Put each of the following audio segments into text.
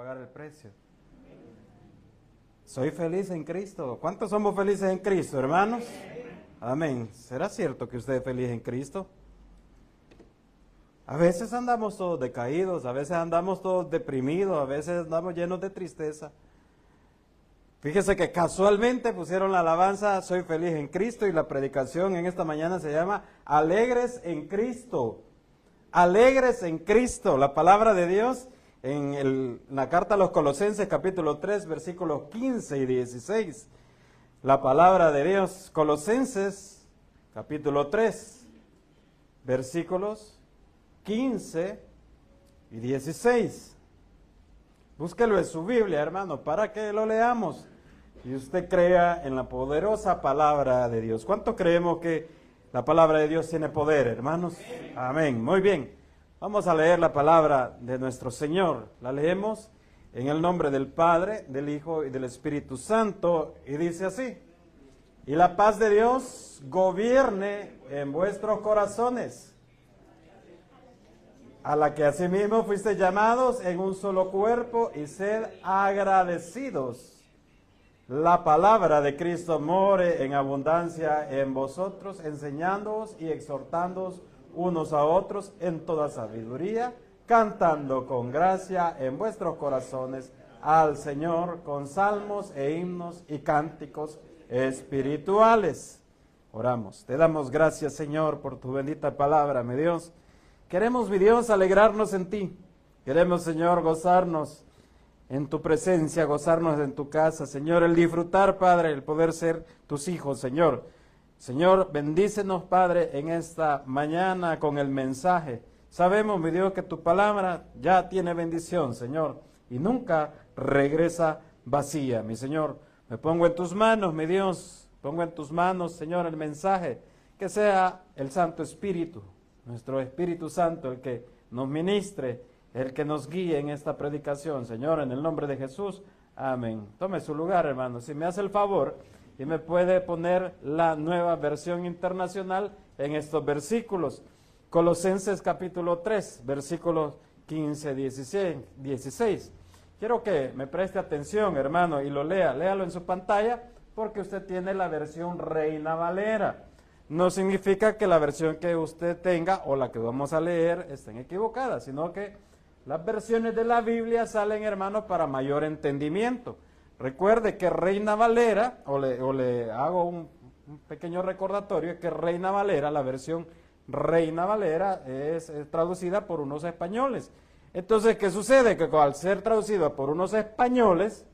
pagar el precio. Soy feliz en Cristo. ¿Cuántos somos felices en Cristo, hermanos? Amén. ¿Será cierto que usted es feliz en Cristo? A veces andamos todos decaídos, a veces andamos todos deprimidos, a veces andamos llenos de tristeza. Fíjese que casualmente pusieron la alabanza Soy feliz en Cristo y la predicación en esta mañana se llama Alegres en Cristo. Alegres en Cristo. La palabra de Dios en la carta a los Colosenses capítulo 3 versículos 15 y 16. La palabra de Dios, Colosenses capítulo 3 versículos 15 y 16. Búsquelo en su Biblia, hermano, para que lo leamos y usted crea en la poderosa palabra de Dios. ¿Cuánto creemos que la palabra de Dios tiene poder, hermanos? Amén. Muy bien. Vamos a leer la palabra de nuestro Señor. La leemos en el nombre del Padre, del Hijo y del Espíritu Santo. Y dice así: y la paz de Dios gobierne en vuestros corazones, a la que asimismo fuisteis llamados en un solo cuerpo, y sed agradecidos. La palabra de Cristo more en abundancia en vosotros, enseñándoos y exhortándoos unos a otros en toda sabiduría, cantando con gracia en vuestros corazones al Señor con salmos e himnos y cánticos espirituales. Oramos. Te damos gracias, Señor, por tu bendita palabra, mi Dios. Queremos, mi Dios, alegrarnos en ti. Queremos, Señor, gozarnos en tu presencia, gozarnos en tu casa, Señor, el disfrutar, Padre, el poder ser tus hijos, Señor. Señor, bendícenos, Padre, en esta mañana con el mensaje. Sabemos, mi Dios, que tu palabra ya tiene bendición, Señor, y nunca regresa vacía, mi Señor. Me pongo en tus manos, mi Dios, pongo en tus manos, Señor, el mensaje, que sea el Santo Espíritu, nuestro Espíritu Santo, el que nos ministre, el que nos guíe en esta predicación, Señor, en el nombre de Jesús. Amén. Tome su lugar, hermano. Si me hace el favor y me puede poner la Nueva Versión Internacional en estos versículos. Colosenses capítulo 3, versículos 15, 16. Quiero que me preste atención, hermano, y lo lea. Léalo en su pantalla porque usted tiene la versión Reina Valera. No significa que la versión que usted tenga o la que vamos a leer estén equivocadas, sino que las versiones de la Biblia salen, hermano, para mayor entendimiento. Recuerde que Reina Valera, o le hago un pequeño recordatorio, que Reina Valera, la versión Reina Valera es traducida por unos españoles. Entonces, ¿qué sucede? Que al ser traducida por unos españoles,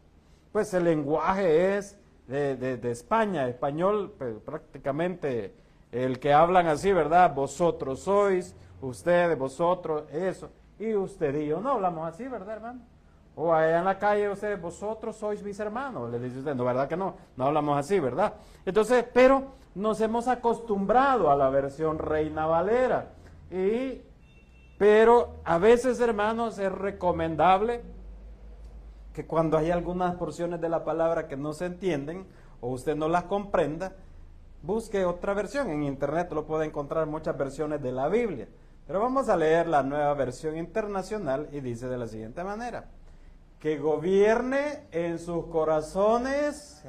pues el lenguaje es de España, español, pues, prácticamente el que hablan así, ¿verdad? Vosotros sois, ustedes, vosotros, eso. Y usted y yo no hablamos así, ¿verdad, hermano? O allá en la calle ustedes, vosotros sois mis hermanos, le dice usted, no, ¿verdad que no? No hablamos así, ¿verdad? Entonces, pero nos hemos acostumbrado a la versión Reina Valera. Pero a veces, hermanos, es recomendable que cuando hay algunas porciones de la palabra que no se entienden, o usted no las comprenda, busque otra versión. En internet lo puede encontrar muchas versiones de la Biblia. Pero vamos a leer la Nueva Versión Internacional y dice de la siguiente manera: que gobierne en sus corazones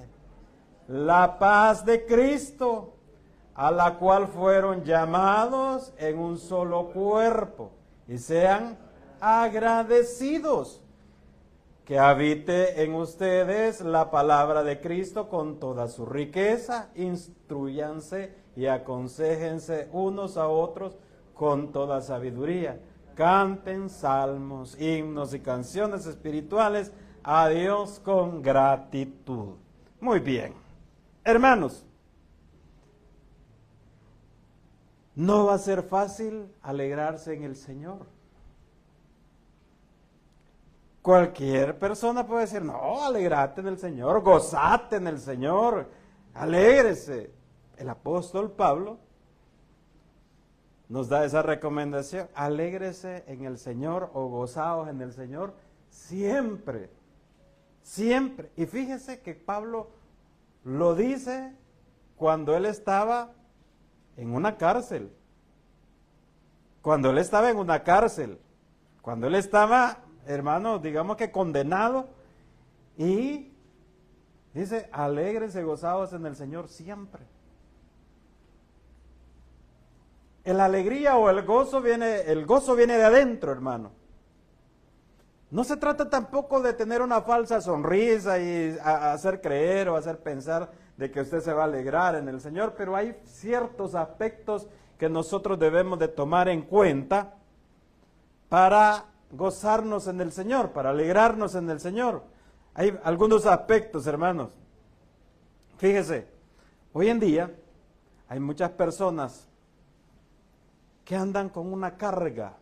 la paz de Cristo, a la cual fueron llamados en un solo cuerpo, y sean agradecidos. Que habite en ustedes la palabra de Cristo con toda su riqueza, instrúyanse y aconséjense unos a otros con toda sabiduría. Canten salmos, himnos y canciones espirituales a Dios con gratitud. Muy bien. Hermanos, no va a ser fácil alegrarse en el Señor. Cualquier persona puede decir, no, alegrate en el Señor, gozate en el Señor, alégrese. El apóstol Pablo nos da esa recomendación: alégrese en el Señor o gozaos en el Señor siempre, siempre. Y fíjese que Pablo lo dice cuando él estaba en una cárcel, cuando él estaba hermanos, digamos que condenado. Y dice, alégrense, gozados en el Señor siempre. La alegría o el gozo viene de adentro, hermano. No se trata tampoco de tener una falsa sonrisa y hacer creer o hacer pensar de que usted se va a alegrar en el Señor, pero hay ciertos aspectos que nosotros debemos de tomar en cuenta para gozarnos en el Señor, para alegrarnos en el Señor. Hay algunos aspectos, hermanos. Fíjese, hoy en día hay muchas personas que andan con una carga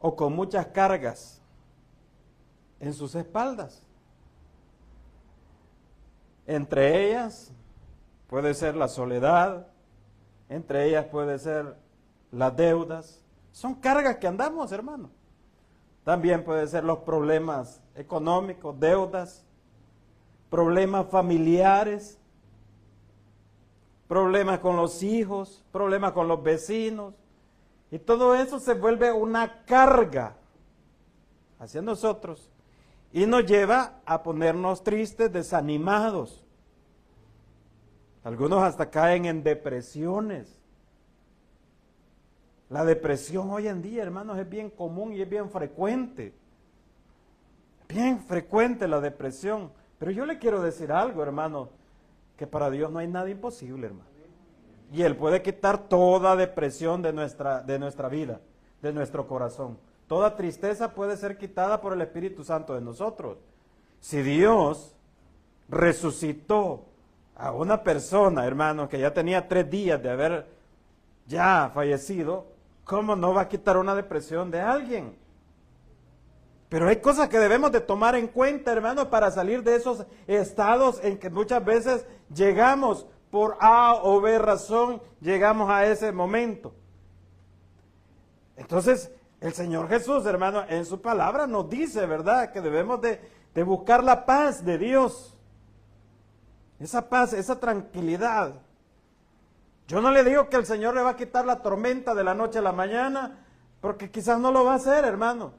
o con muchas cargas en sus espaldas. Entre ellas puede ser la soledad, entre ellas puede ser las deudas. Son cargas que andamos, hermano. También puede ser los problemas económicos, deudas, problemas familiares, problemas con los hijos, problemas con los vecinos. Y todo eso se vuelve una carga hacia nosotros y nos lleva a ponernos tristes, desanimados. Algunos hasta caen en depresiones. La depresión hoy en día, hermanos, es bien común y es bien frecuente. Bien frecuente la depresión. Pero yo le quiero decir algo, hermano, que para Dios no hay nada imposible, hermano. Y Él puede quitar toda depresión de nuestra vida, de nuestro corazón. Toda tristeza puede ser quitada por el Espíritu Santo de nosotros. Si Dios resucitó a una persona, hermano, que ya tenía 3 días de haber ya fallecido, ¿cómo no va a quitar una depresión de alguien? Pero hay cosas que debemos de tomar en cuenta, hermano, para salir de esos estados en que muchas veces llegamos por A o B razón, llegamos a ese momento. Entonces, el Señor Jesús, hermano, en su palabra nos dice, ¿verdad?, que debemos de buscar la paz de Dios. Esa paz, esa tranquilidad. Yo no le digo que el Señor le va a quitar la tormenta de la noche a la mañana, porque quizás no lo va a hacer, hermano.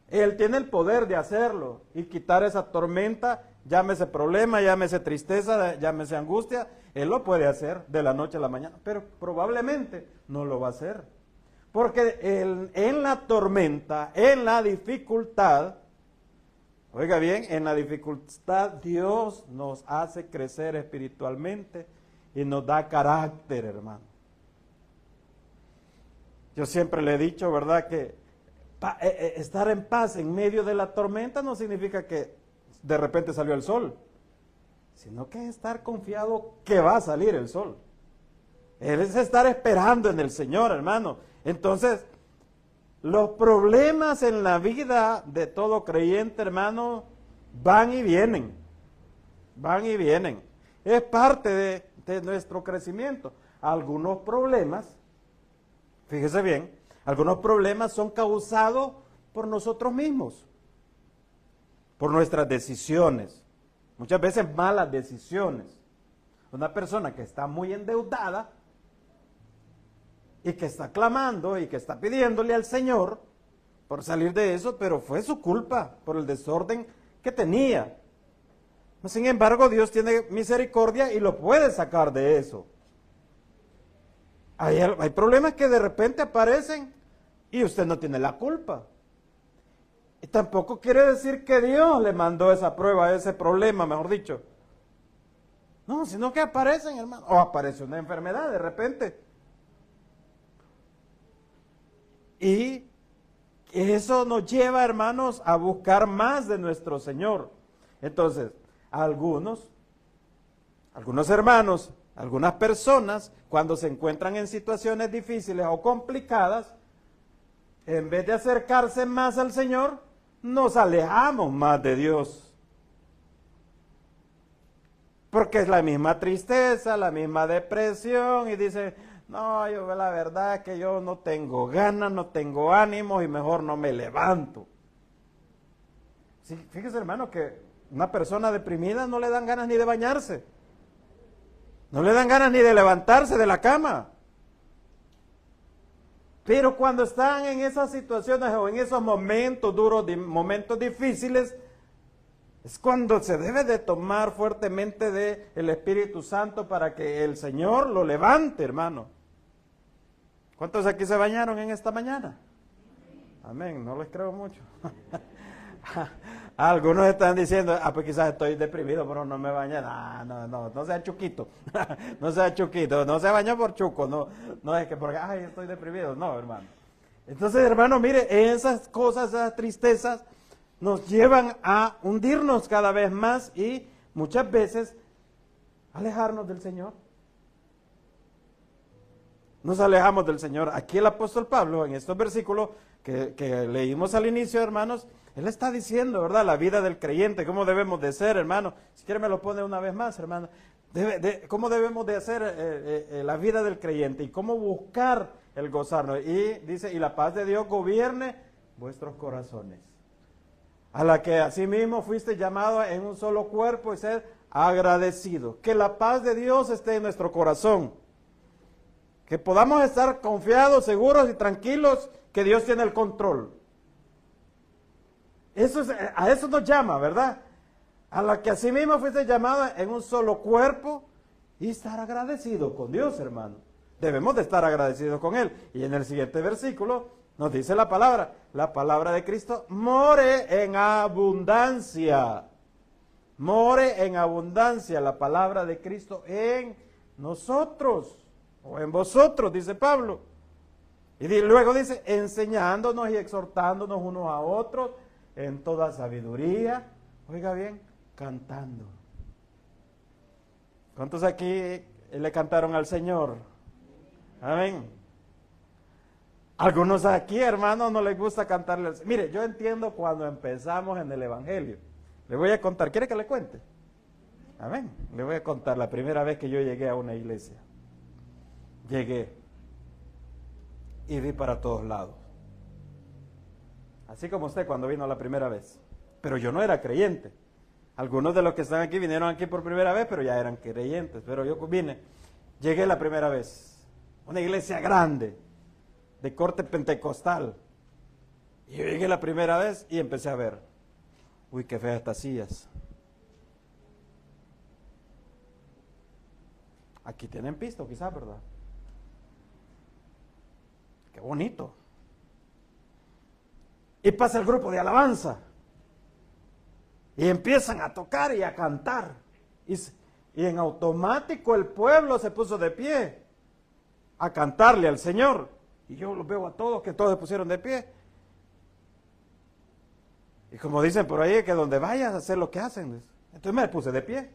Él tiene el poder de hacerlo y quitar esa tormenta, llámese problema, llámese tristeza, llámese angustia. Él lo puede hacer de la noche a la mañana, pero probablemente no lo va a hacer. Porque en la tormenta, en la dificultad, oiga bien, en la dificultad Dios nos hace crecer espiritualmente y nos da carácter, hermano. Yo siempre le he dicho, ¿verdad?, que estar en paz en medio de la tormenta no significa que de repente salió el sol, sino que estar confiado que va a salir el sol. Es estar esperando en el Señor, hermano. Entonces, los problemas en la vida de todo creyente, hermano, van y vienen. Van y vienen. Es parte de nuestro crecimiento. Algunos problemas, fíjese bien, algunos problemas son causados por nosotros mismos, por nuestras decisiones, muchas veces malas decisiones. Una persona que está muy endeudada y que está clamando y que está pidiéndole al Señor por salir de eso, pero fue su culpa por el desorden que tenía. Sin embargo, Dios tiene misericordia y lo puede sacar de eso. Hay problemas que de repente aparecen y usted no tiene la culpa. Y tampoco quiere decir que Dios le mandó esa prueba, ese problema, mejor dicho. No, sino que aparecen, hermano. O aparece una enfermedad de repente. Y eso nos lleva, hermanos, a buscar más de nuestro Señor. Entonces, algunos hermanos, algunas personas, cuando se encuentran en situaciones difíciles o complicadas, en vez de acercarse más al Señor, nos alejamos más de Dios. Porque es la misma tristeza, la misma depresión, y dice, no, yo la verdad es que yo no tengo ganas, no tengo ánimos y mejor no me levanto. Sí, fíjese, hermano, que una persona deprimida no le dan ganas ni de bañarse. No le dan ganas ni de levantarse de la cama. Pero cuando están en esas situaciones o en esos momentos duros, momentos difíciles, es cuando se debe de tomar fuertemente del Espíritu Santo para que el Señor lo levante, hermano. ¿Cuántos aquí se bañaron en esta mañana? Amén, no les creo mucho. Algunos están diciendo, pues quizás estoy deprimido, pero no me bañé. No sea chuquito. No sea chuquito, no se bañó por chuco. No es que porque, estoy deprimido. No, hermano. Entonces, hermano, mire, esas cosas, esas tristezas, nos llevan a hundirnos cada vez más y muchas veces alejarnos del Señor. Nos alejamos del Señor. Aquí el apóstol Pablo, en estos versículos que leímos al inicio, hermanos, él está diciendo, ¿verdad? La vida del creyente, cómo debemos de ser, hermano. Si quiere me lo pone una vez más, hermano. Cómo debemos de hacer la vida del creyente y cómo buscar el gozarnos. Y dice, y la paz de Dios gobierne vuestros corazones, a la que asimismo fuiste llamado en un solo cuerpo y ser agradecido. Que la paz de Dios esté en nuestro corazón. Que podamos estar confiados, seguros y tranquilos que Dios tiene el control. A eso nos llama, ¿verdad? A la que asimismo fuiste llamado en un solo cuerpo y estar agradecido con Dios, hermano. Debemos de estar agradecidos con Él. Y en el siguiente versículo nos dice la palabra de Cristo, more en abundancia. More en abundancia la palabra de Cristo en nosotros, o en vosotros, dice Pablo. Y luego dice, enseñándonos y exhortándonos unos a otros en toda sabiduría, oiga bien, cantando. ¿Cuántos aquí le cantaron al Señor? Amén. Algunos aquí, hermanos, no les gusta cantarle. Mire, yo entiendo cuando empezamos en el Evangelio. Le voy a contar, ¿quiere que le cuente? Amén. Le voy a contar la primera vez que yo llegué a una iglesia. Llegué y vi para todos lados. Así como usted cuando vino la primera vez. Pero yo no era creyente. Algunos de los que están aquí vinieron aquí por primera vez, pero ya eran creyentes. Pero yo llegué la primera vez. Una iglesia grande, de corte pentecostal. Y yo llegué la primera vez y empecé a ver. Uy, qué feas estas sillas. Aquí tienen pisto, quizás, ¿verdad? Qué bonito. Y pasa el grupo de alabanza. Y empiezan a tocar y a cantar. Y en automático el pueblo se puso de pie a cantarle al Señor. Y yo los veo a todos, que todos se pusieron de pie. Y como dicen por ahí, que donde vayas a hacer lo que hacen. Entonces me puse de pie.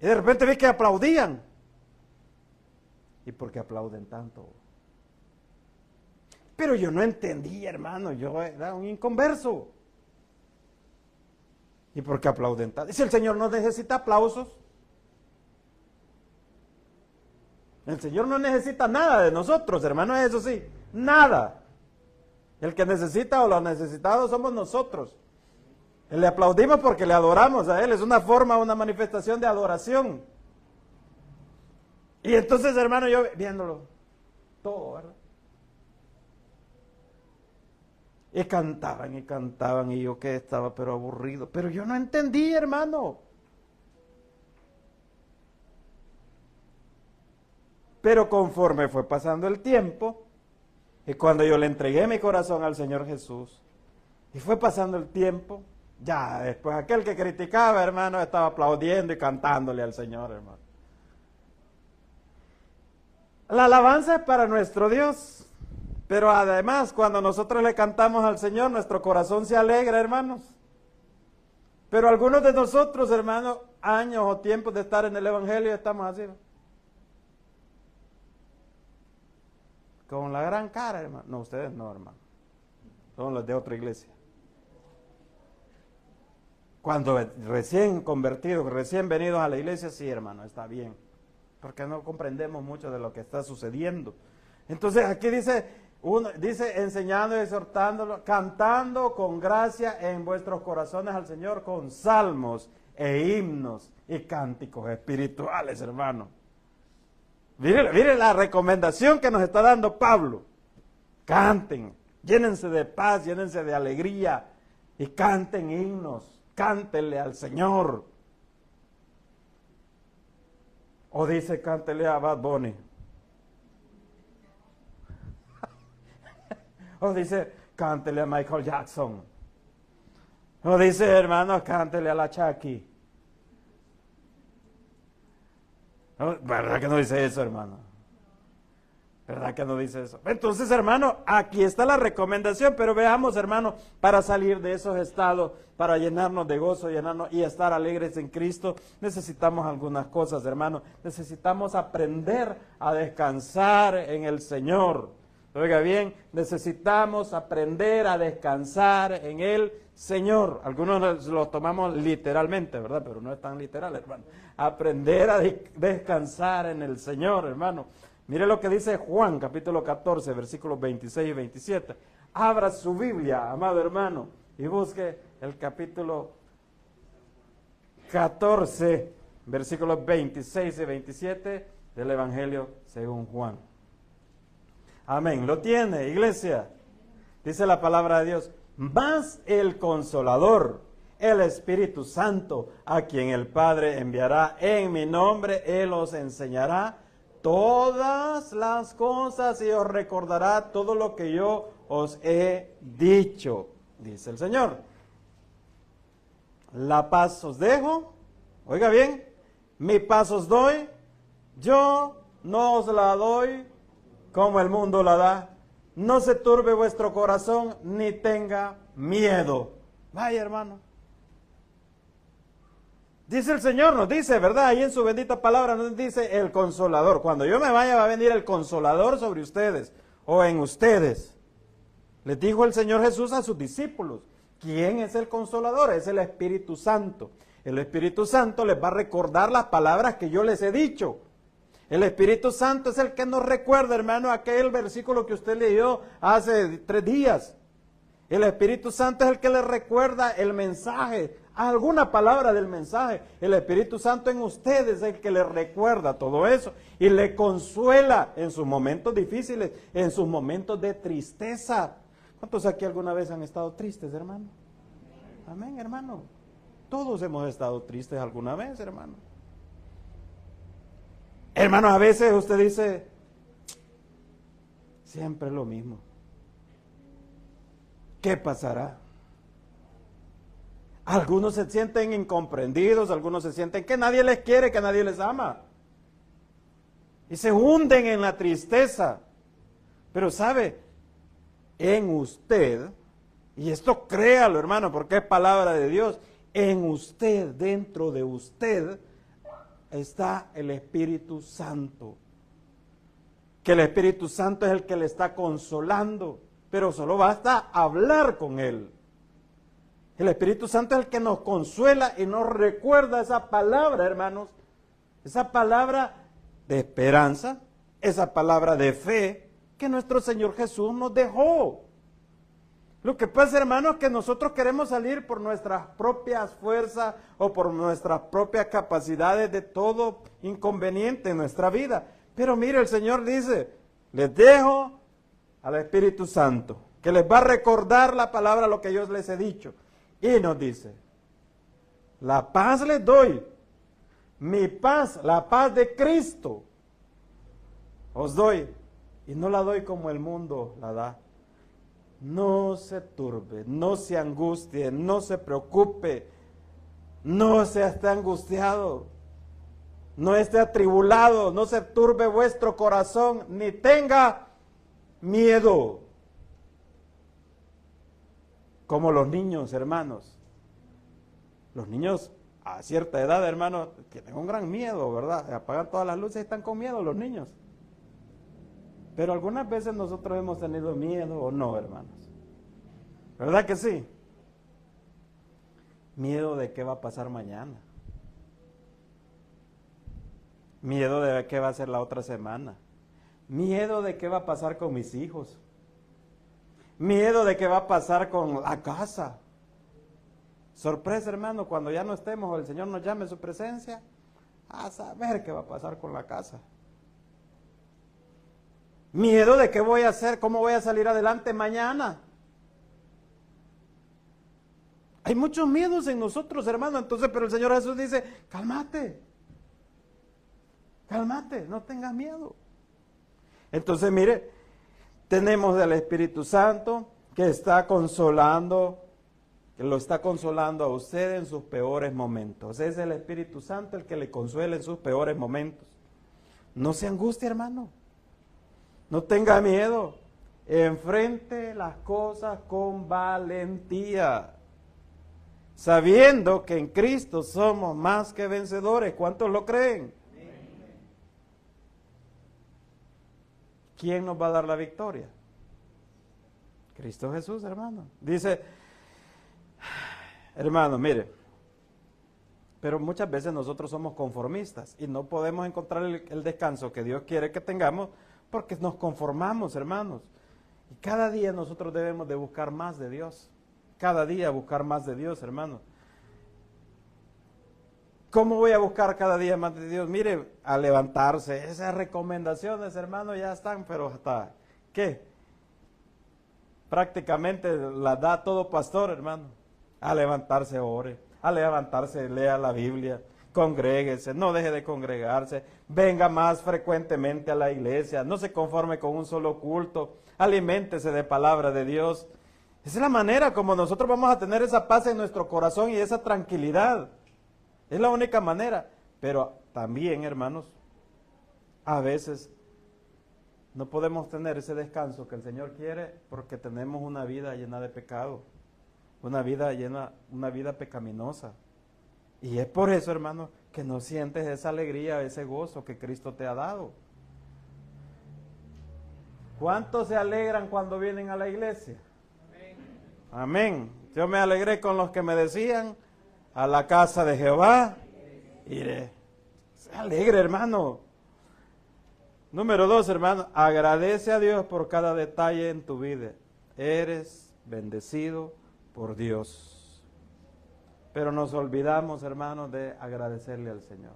Y de repente vi que aplaudían. ¿Y por qué aplauden tanto? Pero yo no entendía, hermano, yo era un inconverso. ¿Y por qué aplauden tanto? Si el Señor no necesita aplausos. El Señor no necesita nada de nosotros, hermano, eso sí, nada. El que necesita o los necesitados somos nosotros. Le aplaudimos porque le adoramos a Él, es una forma, una manifestación de adoración. Y entonces, hermano, yo viéndolo todo, ¿verdad? Y cantaban, y yo que estaba pero aburrido. Pero yo no entendí, hermano. Pero conforme fue pasando el tiempo, y cuando yo le entregué mi corazón al Señor Jesús, y fue pasando el tiempo, ya después aquel que criticaba, hermano, estaba aplaudiendo y cantándole al Señor, hermano. La alabanza es para nuestro Dios, pero además cuando nosotros le cantamos al Señor, nuestro corazón se alegra, hermanos. Pero algunos de nosotros, hermanos, años o tiempos de estar en el Evangelio, estamos así, ¿no? Con la gran cara, hermano. No, ustedes no, hermano. Son los de otra iglesia. Cuando recién convertidos, recién venidos a la iglesia, sí, hermano, está bien. Porque no comprendemos mucho de lo que está sucediendo. Entonces aquí dice enseñando y exhortándolo, cantando con gracia en vuestros corazones al Señor con salmos e himnos y cánticos espirituales, hermano. Mire la recomendación que nos está dando Pablo. Canten, llénense de paz, llénense de alegría y canten himnos, cántenle al Señor. O dice, cántele a Bad Bunny. O dice, cántele a Michael Jackson. O dice, hermano, cántele a la Chucky. ¿Verdad que no dice eso, hermano? ¿Verdad que no dice eso? Entonces, hermano, aquí está la recomendación, pero veamos, hermano, para salir de esos estados, para llenarnos de gozo, llenarnos y estar alegres en Cristo, necesitamos algunas cosas, hermano. Necesitamos aprender a descansar en el Señor. Oiga bien, necesitamos aprender a descansar en el Señor. Algunos lo tomamos literalmente, ¿verdad? Pero no es tan literal, hermano. Aprender a descansar en el Señor, hermano. Mire lo que dice Juan, capítulo 14, versículos 26 y 27. Abra su Biblia, amado hermano, y busque el capítulo 14, versículos 26 y 27 del Evangelio según Juan. Amén. ¿Lo tiene, iglesia? Dice la palabra de Dios. Mas el Consolador, el Espíritu Santo, a quien el Padre enviará en mi nombre, Él os enseñará todas las cosas y os recordará todo lo que yo os he dicho, dice el Señor. La paz os dejo, oiga bien, mi paz os doy, yo no os la doy como el mundo la da. No se turbe vuestro corazón ni tenga miedo. Vaya, hermano. Dice el Señor, nos dice, ¿verdad? Ahí en su bendita palabra nos dice el Consolador. Cuando yo me vaya va a venir el Consolador sobre ustedes o en ustedes. Les dijo el Señor Jesús a sus discípulos. ¿Quién es el Consolador? Es el Espíritu Santo. El Espíritu Santo les va a recordar las palabras que yo les he dicho. El Espíritu Santo es el que nos recuerda, hermano, aquel versículo que usted leyó hace 3 días. El Espíritu Santo es el que le recuerda el mensaje, alguna palabra del mensaje. El Espíritu Santo en ustedes es el que le recuerda todo eso y le consuela en sus momentos difíciles, en sus momentos de tristeza. ¿Cuántos aquí alguna vez han estado tristes, hermano? Amén, hermano. Todos hemos estado tristes alguna vez, hermano. Hermanos, a veces usted dice, siempre es lo mismo. ¿Qué pasará? Algunos se sienten incomprendidos, algunos se sienten que nadie les quiere, que nadie les ama. Y se hunden en la tristeza. Pero sabe, en usted, y esto créalo, hermano, porque es palabra de Dios, en usted, dentro de usted, está el Espíritu Santo. Que el Espíritu Santo es el que le está consolando, pero solo basta hablar con Él. El Espíritu Santo es el que nos consuela y nos recuerda esa palabra, hermanos, esa palabra de esperanza, esa palabra de fe que nuestro Señor Jesús nos dejó. Lo que pasa, hermanos, es que nosotros queremos salir por nuestras propias fuerzas o por nuestras propias capacidades de todo inconveniente en nuestra vida. Pero mire, el Señor dice, les dejo al Espíritu Santo, que les va a recordar la palabra, lo que yo les he dicho. Y nos dice, la paz les doy, mi paz, la paz de Cristo, os doy, y no la doy como el mundo la da. No se turbe, no se angustie, no se preocupe, no se esté angustiado, no esté atribulado, no se turbe vuestro corazón, ni tenga miedo. Como los niños, hermanos. Los niños a cierta edad, hermanos, tienen un gran miedo, ¿verdad? Apagan todas las luces y están con miedo los niños. Pero algunas veces nosotros hemos tenido miedo o no, hermanos. ¿Verdad que sí? Miedo de qué va a pasar mañana. Miedo de qué va a ser la otra semana. Miedo de qué va a pasar con mis hijos. Miedo de qué va a pasar con la casa. Sorpresa, hermano, cuando ya no estemos o el Señor nos llame a su presencia, a saber qué va a pasar con la casa. Miedo de qué voy a hacer, cómo voy a salir adelante mañana. Hay muchos miedos en nosotros, hermano. Entonces, pero el Señor Jesús dice, cálmate, cálmate, no tengas miedo. Entonces, mire, tenemos al Espíritu Santo que está consolando, que lo está consolando a usted en sus peores momentos. Es el Espíritu Santo el que le consuela en sus peores momentos. No se angustie, hermano. No tenga miedo. Enfrente las cosas con valentía, sabiendo que en Cristo somos más que vencedores. ¿Cuántos lo creen? ¿Quién nos va a dar la victoria? Cristo Jesús, hermano. Dice, hermano, mire, pero muchas veces nosotros somos conformistas y no podemos encontrar el descanso que Dios quiere que tengamos porque nos conformamos, hermanos. Y cada día nosotros debemos de buscar más de Dios. Cada día buscar más de Dios, hermano. ¿Cómo voy a buscar cada día más de Dios? Mire, a levantarse. Esas recomendaciones, hermano, ya están, pero hasta, ¿qué? Prácticamente las da todo pastor, hermano. A levantarse, ore. A levantarse, lea la Biblia. Congréguese, no deje de congregarse. Venga más frecuentemente a la iglesia. No se conforme con un solo culto. Aliméntese de palabra de Dios. Esa es la manera como nosotros vamos a tener esa paz en nuestro corazón y esa tranquilidad. Es la única manera. Pero también, hermanos, a veces no podemos tener ese descanso que el Señor quiere porque tenemos una vida llena de pecado. Una vida pecaminosa. Y es por eso, hermano, que no sientes esa alegría, ese gozo que Cristo te ha dado. ¿Cuántos se alegran cuando vienen a la iglesia? Amén. Yo me alegré con los que me decían, a la casa de Jehová iré. Se alegre, hermano. Número 2, hermano, agradece a Dios por cada detalle en tu vida. Eres bendecido por Dios. Pero nos olvidamos, hermanos, de agradecerle al Señor.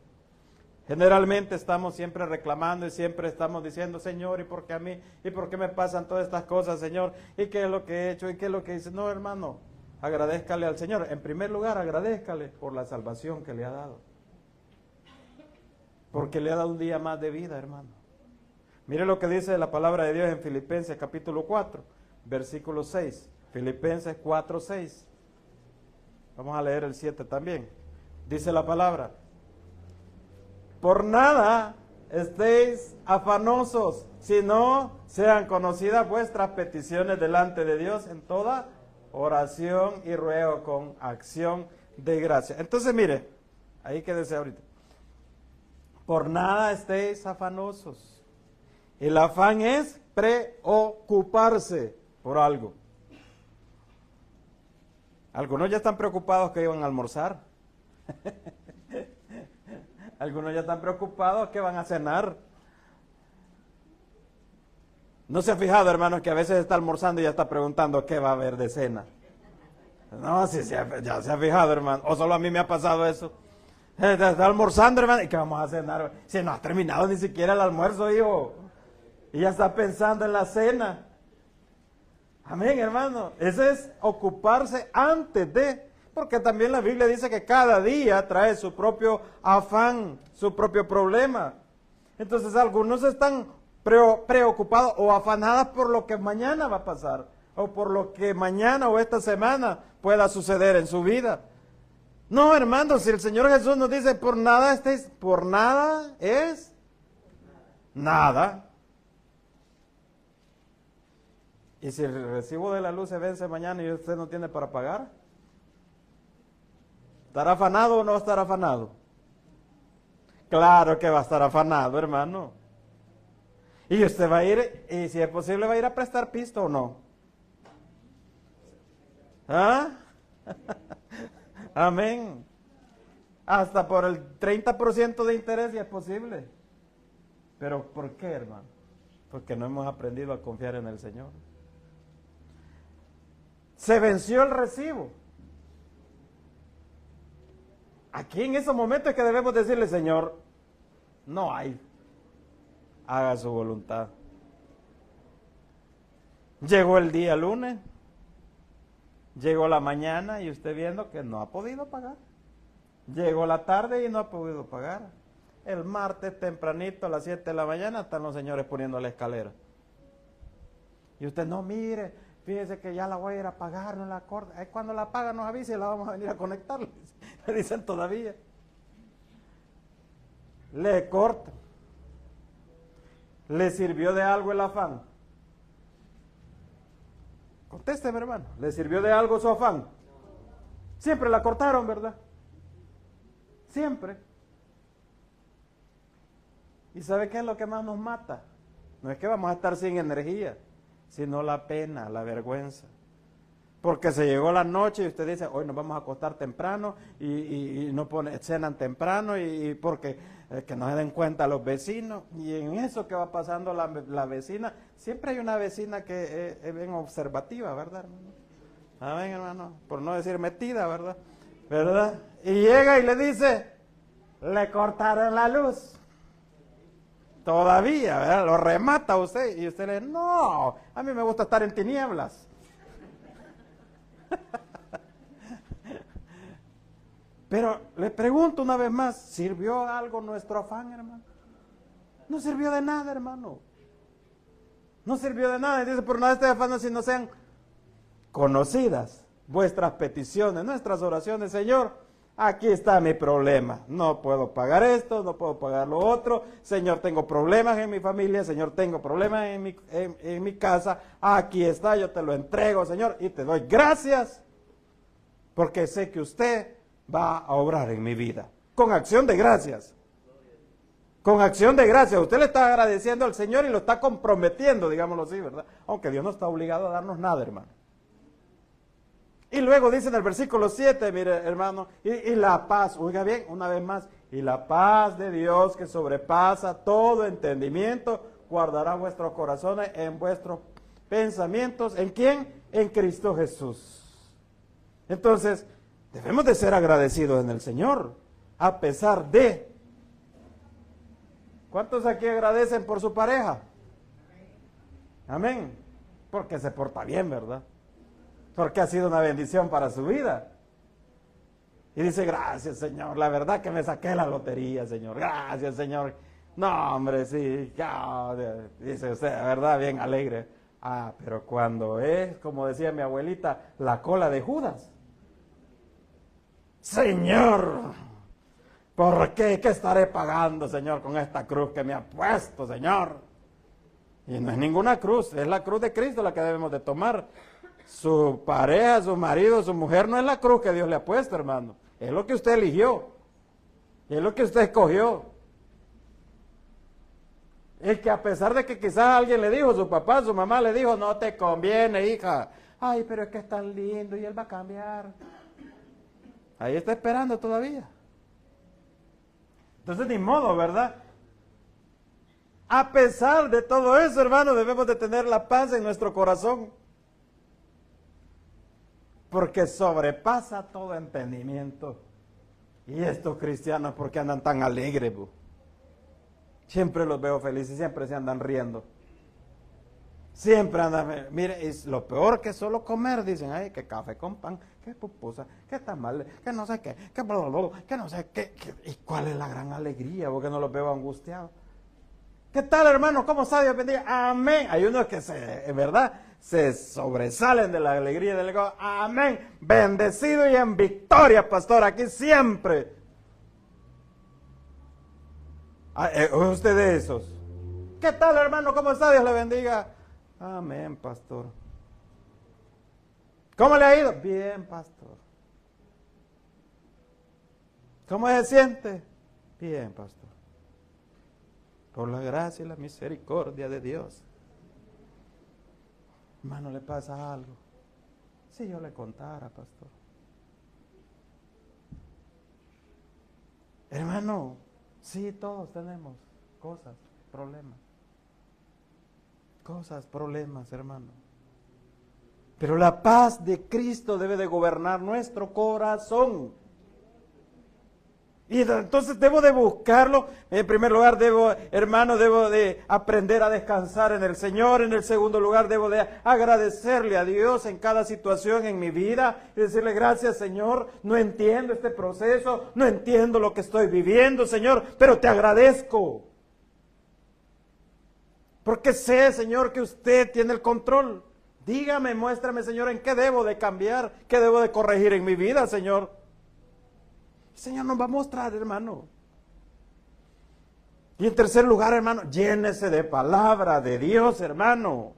Generalmente estamos siempre reclamando y siempre estamos diciendo, Señor, ¿y por qué a mí? ¿Y por qué me pasan todas estas cosas, Señor? ¿Y qué es lo que he hecho? ¿Y qué es lo que hice? No, hermano, agradézcale al Señor. En primer lugar, agradézcale por la salvación que le ha dado. Porque le ha dado un día más de vida, hermano. Mire lo que dice la palabra de Dios en Filipenses capítulo 4, versículo 6. Filipenses 4, 6. Vamos a leer el 7 también. Dice la palabra. Por nada estéis afanosos, sino sean conocidas vuestras peticiones delante de Dios en toda oración y ruego con acción de gracia. Entonces, mire, ahí quédese ahorita. Por nada estéis afanosos. El afán es preocuparse por algo. Algunos ya están preocupados que iban a almorzar. Algunos ya están preocupados que van a cenar. ¿No se ha fijado, hermanos, que a veces está almorzando y ya está preguntando qué va a haber de cena? No, sí, ya se ha fijado, hermano. O solo a mí me ha pasado eso. Está almorzando, hermano, ¿y qué vamos a cenar? Si no ha terminado ni siquiera el almuerzo, hijo. Y ya está pensando en la cena. Amén, hermano. Ese es ocuparse antes de... Porque también la Biblia dice que cada día trae su propio afán, su propio problema. Entonces algunos están preocupados o afanados por lo que mañana va a pasar, o por lo que mañana o esta semana pueda suceder en su vida. No, hermanos, si el Señor Jesús nos dice, por nada es nada. Y si el recibo de la luz se vence mañana y usted no tiene para pagar, ¿estará afanado o no estará afanado? Claro que va a estar afanado, hermano. Y usted va a ir, y si es posible, va a ir a prestar pisto o no. ¿Ah? Amén. Hasta por el 30% de interés ya es posible. ¿Pero por qué, hermano? Porque no hemos aprendido a confiar en el Señor. Se venció el recibo. Aquí en esos momentos es que debemos decirle, Señor, no hay. Haga su voluntad. Llegó el día lunes, llegó la mañana y usted viendo que no ha podido pagar. Llegó la tarde y no ha podido pagar. El martes tempranito a las 7 de la mañana están los señores poniendo la escalera. Y usted, no, mire, fíjese que ya la voy a ir a pagar, no la corta. Cuando la paga nos avise y la vamos a venir a conectar. Le dicen todavía. Le corta. ¿Le sirvió de algo el afán? Contésteme, hermano. ¿Le sirvió de algo su afán? Siempre la cortaron, ¿verdad? Siempre. ¿Y sabe qué es lo que más nos mata? No es que vamos a estar sin energía, sino la pena, la vergüenza. Porque se llegó la noche y usted dice, hoy nos vamos a acostar temprano y no cenan temprano y porque que no se den cuenta los vecinos. Y en eso que va pasando la vecina, siempre hay una vecina que es bien observativa, ¿verdad, hermano? Amén, hermano, por no decir metida, ¿verdad? ¿Verdad? Y llega y le dice, le cortaron la luz. Todavía, ¿verdad? Lo remata usted y usted le dice, no, a mí me gusta estar en tinieblas. Pero le pregunto una vez más, ¿sirvió algo nuestro afán, hermano? No sirvió de nada, hermano. No sirvió de nada. Y dice, por nada estoy afán si no sean conocidas vuestras peticiones, nuestras oraciones, Señor. Aquí está mi problema. No puedo pagar esto, no puedo pagar lo otro. Señor, tengo problemas en mi familia. Señor, tengo problemas en mi casa. Aquí está, yo te lo entrego, Señor, y te doy gracias porque sé que usted va a obrar en mi vida. Con acción de gracias. Con acción de gracias. Usted le está agradeciendo al Señor y lo está comprometiendo, digámoslo así, ¿verdad? Aunque Dios no está obligado a darnos nada, hermano. Y luego dice en el versículo 7, mire, hermano, y la paz, oiga bien, una vez más, y la paz de Dios que sobrepasa todo entendimiento, guardará vuestros corazones en vuestros pensamientos. ¿En quién? En Cristo Jesús. Entonces, debemos de ser agradecidos en el Señor, a pesar de. ¿Cuántos aquí agradecen por su pareja? Amén. Porque se porta bien, ¿verdad? Porque ha sido una bendición para su vida. Y dice, gracias, Señor, la verdad que me saqué la lotería, Señor. Gracias, Señor. No, hombre, sí, ya, dice usted, la verdad, bien alegre. Ah, pero cuando es, como decía mi abuelita, la cola de Judas. Señor, ¿por qué? ¿Qué estaré pagando, Señor, con esta cruz que me ha puesto, Señor? Y no es ninguna cruz, es la cruz de Cristo la que debemos de tomar. Su pareja, su marido, su mujer no es la cruz que Dios le ha puesto, hermano. Es lo que usted eligió. Es lo que usted escogió. Es que a pesar de que quizás alguien le dijo, su papá, su mamá le dijo, no te conviene, hija. Ay, pero es que es tan lindo y él va a cambiar. Ahí está esperando todavía. Entonces, ni modo, ¿verdad? A pesar de todo eso, hermano, debemos de tener la paz en nuestro corazón. Porque sobrepasa todo entendimiento. Y estos cristianos, ¿por qué andan tan alegres? Siempre los veo felices, siempre se andan riendo. Siempre andan, mire, es lo peor que solo comer, dicen, ay, que café con pan, que pupusa, que tamales, que no sé qué, que bla, bla, bla, que no sé qué. ¿Y cuál es la gran alegría? Porque no los veo angustiados. ¿Qué tal, hermano? ¿Cómo está? Dios bendiga. Amén. Hay unos que en verdad, se sobresalen de la alegría del gozo. Amén. Bendecido y en victoria, pastor. Aquí siempre. ¿Usted de esos? ¿Qué tal, hermano? ¿Cómo está? Dios le bendiga. Amén, pastor. ¿Cómo le ha ido? Bien, pastor. ¿Cómo se siente? Bien, pastor. Por la gracia y la misericordia de Dios. Hermano, ¿le pasa algo? Si yo le contara, pastor. Hermano, sí, todos tenemos cosas, problemas. Cosas, problemas, hermano. Pero la paz de Cristo debe de gobernar nuestro corazón. Y entonces debo de buscarlo. En primer lugar, debo de aprender a descansar en el Señor. En el segundo lugar, debo de agradecerle a Dios en cada situación en mi vida y decirle: gracias, Señor, no entiendo este proceso, no entiendo lo que estoy viviendo, Señor, pero te agradezco. Porque sé, Señor, que usted tiene el control. Dígame, muéstrame, Señor, en qué debo de cambiar, qué debo de corregir en mi vida, Señor. El Señor nos va a mostrar, hermano. Y en tercer lugar, hermano, llénese de palabra de Dios, hermano.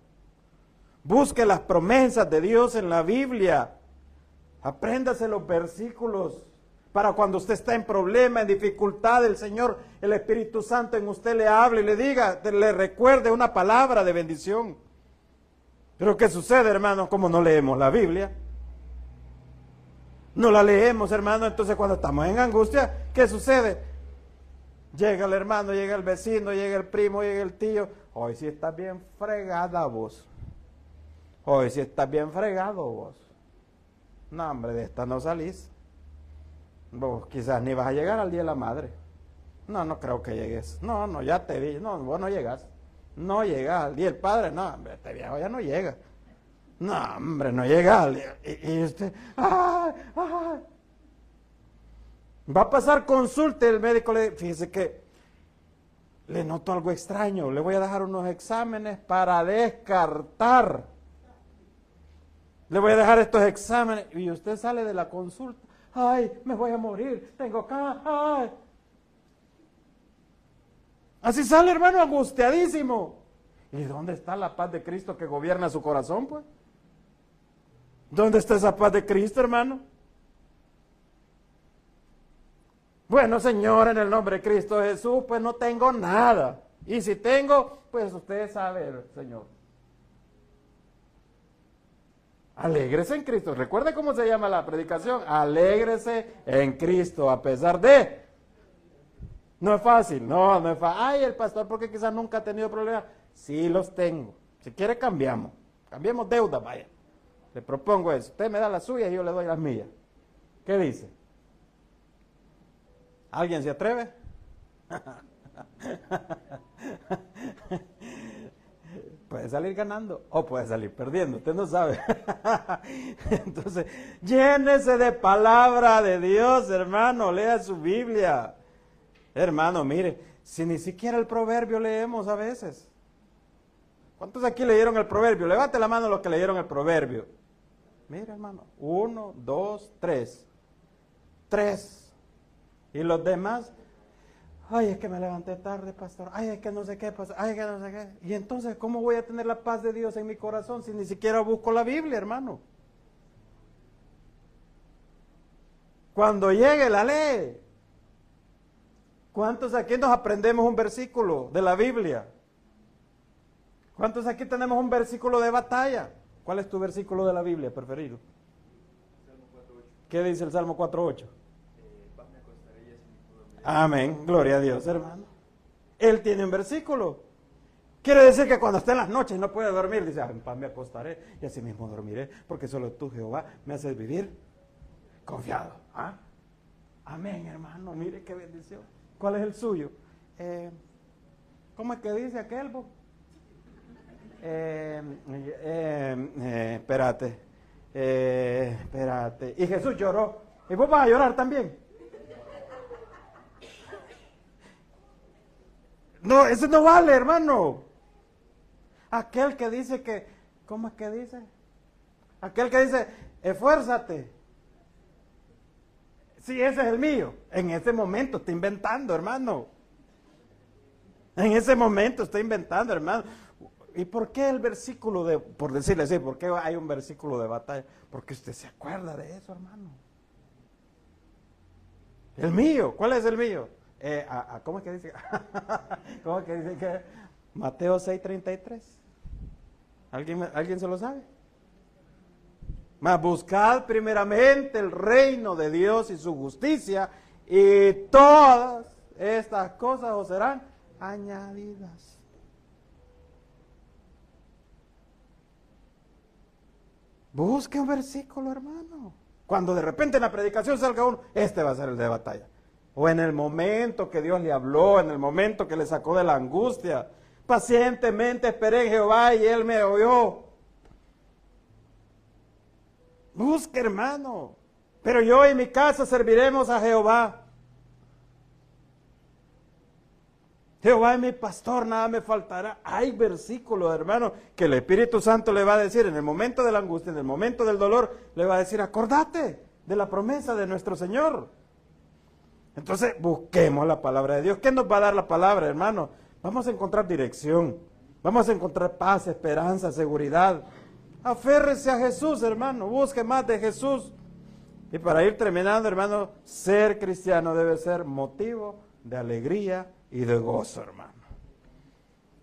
Busque las promesas de Dios en la Biblia. Apréndase los versículos para cuando usted está en problema, en dificultad, el Señor, el Espíritu Santo en usted le hable y le diga, le recuerde una palabra de bendición. Pero ¿qué sucede, hermano? Como no leemos la Biblia. No la leemos, hermano. Entonces cuando estamos en angustia, ¿qué sucede? Llega el hermano, llega el vecino, llega el primo, llega el tío. Hoy sí estás bien fregada vos. Hoy sí estás bien fregado vos. No, hombre, de esta no salís. Vos quizás ni vas a llegar al Día de la Madre. No, no creo que llegues. No, ya te vi. No, vos no llegas. No llegas al Día del Padre. No, hombre, este viejo ya no llega. No, hombre, no llega. Y usted, va a pasar consulta, el médico le dice: fíjese que le noto algo extraño, le voy a dejar unos exámenes para descartar. Le voy a dejar estos exámenes. Y usted sale de la consulta: ay, me voy a morir, tengo acá, ay. Así sale, hermano, angustiadísimo. ¿Y dónde está la paz de Cristo que gobierna su corazón, pues? ¿Dónde está esa paz de Cristo, hermano? Bueno, Señor, en el nombre de Cristo Jesús, pues no tengo nada. Y si tengo, pues usted sabe, Señor. Alégrese en Cristo. ¿Recuerda cómo se llama la predicación? Alégrese en Cristo, a pesar de... No es fácil, no es fácil. Ay, el pastor, porque quizás nunca ha tenido problemas. Sí los tengo. Si quiere, cambiamos. Cambiemos deuda, vaya. Le propongo eso. Usted me da las suyas y yo le doy las mías. ¿Qué dice? ¿Alguien se atreve? Puede salir ganando o puede salir perdiendo, usted no sabe. Entonces, llénese de palabra de Dios, hermano, lea su Biblia. Hermano, mire, si ni siquiera el proverbio leemos a veces. ¿Cuántos aquí leyeron el proverbio? Levante la mano los que leyeron el proverbio. Mire, hermano, 1, 2, 3. 3. Y los demás, ay, es que me levanté tarde, pastor. Ay, es que no sé qué, pastor. Ay, es que no sé qué. Y entonces, ¿cómo voy a tener la paz de Dios en mi corazón si ni siquiera busco la Biblia, hermano? Cuando llegue, la lee. ¿Cuántos aquí nos aprendemos un versículo de la Biblia? ¿Cuántos aquí tenemos un versículo de batalla? ¿Cuál es tu versículo de la Biblia preferido? Salmo 4:8. ¿Qué dice el Salmo 4:8? Amén, gloria a Dios, hermano. Él tiene un versículo. Quiere decir que cuando está en las noches y no puede dormir, dice: en paz me acostaré y así mismo dormiré, porque solo tú, Jehová, me haces vivir confiado. ¿Ah? Amén, hermano, mire qué bendición. ¿Cuál es el suyo? ¿Cómo es que dice aquel, vos? Espérate. Y Jesús lloró. ¿Y vos vas a llorar también? No, eso no vale, hermano. Aquel que dice que, ¿cómo es que dice? Aquel que dice: esfuérzate. Sí, ese es el mío. En ese momento está inventando, hermano. En ese momento está inventando, hermano. ¿Y por qué el versículo de, por decirle así, por qué hay un versículo de batalla? Porque usted se acuerda de eso, hermano. El mío, ¿cuál es el mío? ¿Cómo es que dice? ¿Cómo es que dice que? Mateo 6:33. ¿Alguien se lo sabe? Mas buscad primeramente el reino de Dios y su justicia, y todas estas cosas os serán añadidas. Busque un versículo, hermano. Cuando de repente en la predicación salga uno, este va a ser el de batalla. o en el momento que Dios le habló, en el momento que le sacó de la angustia. Pacientemente esperé en Jehová y Él me oyó. Busque, hermano. Pero yo y mi casa serviremos a Jehová. Jehová es mi pastor, nada me faltará. Hay versículos, hermano, que el Espíritu Santo le va a decir en el momento de la angustia, en el momento del dolor, le va a decir, acordate de la promesa de nuestro Señor. Entonces, busquemos la palabra de Dios. ¿Qué nos va a dar la palabra, hermano? Vamos a encontrar dirección, vamos a encontrar paz, esperanza, seguridad. Aférrese a Jesús, hermano, busque más de Jesús. Y para ir terminando, hermano, ser cristiano debe ser motivo de alegría y de gozo, hermano.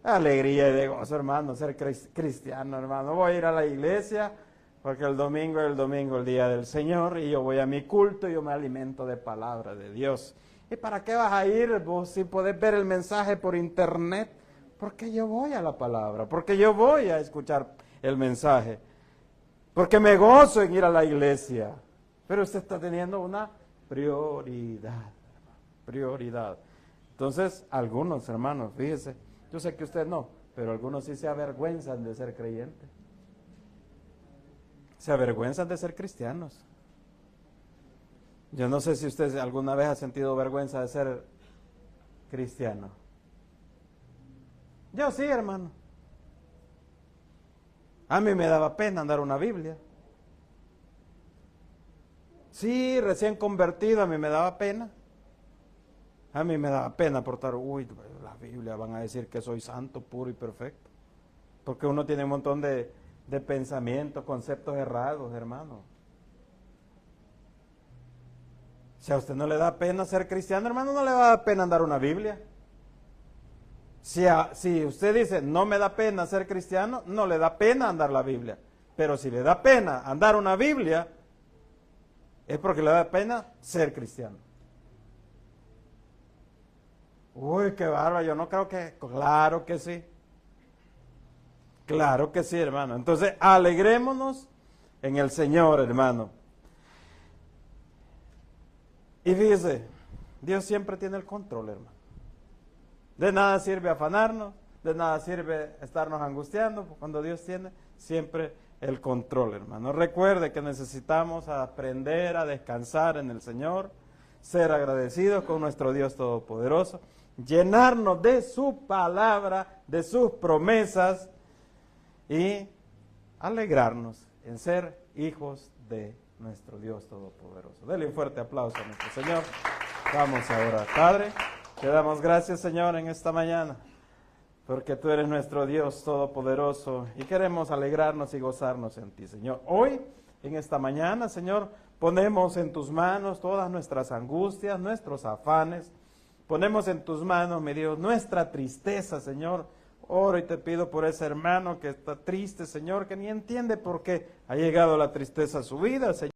Alegría y de gozo, hermano, ser cristiano, hermano. Voy a ir a la iglesia porque el domingo es el día del Señor, y yo voy a mi culto y yo me alimento de palabra de Dios. ¿Y para qué vas a ir vos si podés ver el mensaje por internet? Porque yo voy a la palabra, porque yo voy a escuchar el mensaje, porque me gozo en ir a la iglesia. Pero usted está teniendo una prioridad, prioridad. Entonces, algunos hermanos, fíjese, yo sé que usted no, pero algunos sí se avergüenzan de ser creyentes. Se avergüenzan de ser cristianos. Yo no sé si usted alguna vez ha sentido vergüenza de ser cristiano. Yo sí, hermano. A mí me daba pena andar una Biblia. Sí, recién convertido, a mí me daba pena. A mí me daba pena portar, la Biblia, van a decir que soy santo, puro y perfecto. Porque uno tiene un montón de pensamientos, conceptos errados, hermano. Si a usted no le da pena ser cristiano, hermano, no le va a dar pena andar una Biblia. Si usted dice, no me da pena ser cristiano, no le da pena andar la Biblia. Pero si le da pena andar una Biblia, es porque le da pena ser cristiano. Uy, qué bárbaro, yo no creo que... Claro que sí. Claro que sí, hermano. Entonces, alegrémonos en el Señor, hermano. Y fíjese, Dios siempre tiene el control, hermano. De nada sirve afanarnos, de nada sirve estarnos angustiando, cuando Dios tiene siempre el control, hermano. Recuerde que necesitamos aprender a descansar en el Señor, ser agradecidos con nuestro Dios Todopoderoso, llenarnos de su palabra, de sus promesas y alegrarnos en ser hijos de nuestro Dios Todopoderoso. Dele un fuerte aplauso a nuestro Señor. Vamos a orar. Padre, te damos gracias, Señor, en esta mañana, porque tú eres nuestro Dios Todopoderoso y queremos alegrarnos y gozarnos en ti, Señor. Hoy, en esta mañana, Señor, ponemos en tus manos todas nuestras angustias, nuestros afanes. Ponemos en tus manos, mi Dios, nuestra tristeza, Señor. Oro y te pido por ese hermano que está triste, Señor, que ni entiende por qué ha llegado la tristeza a su vida, Señor.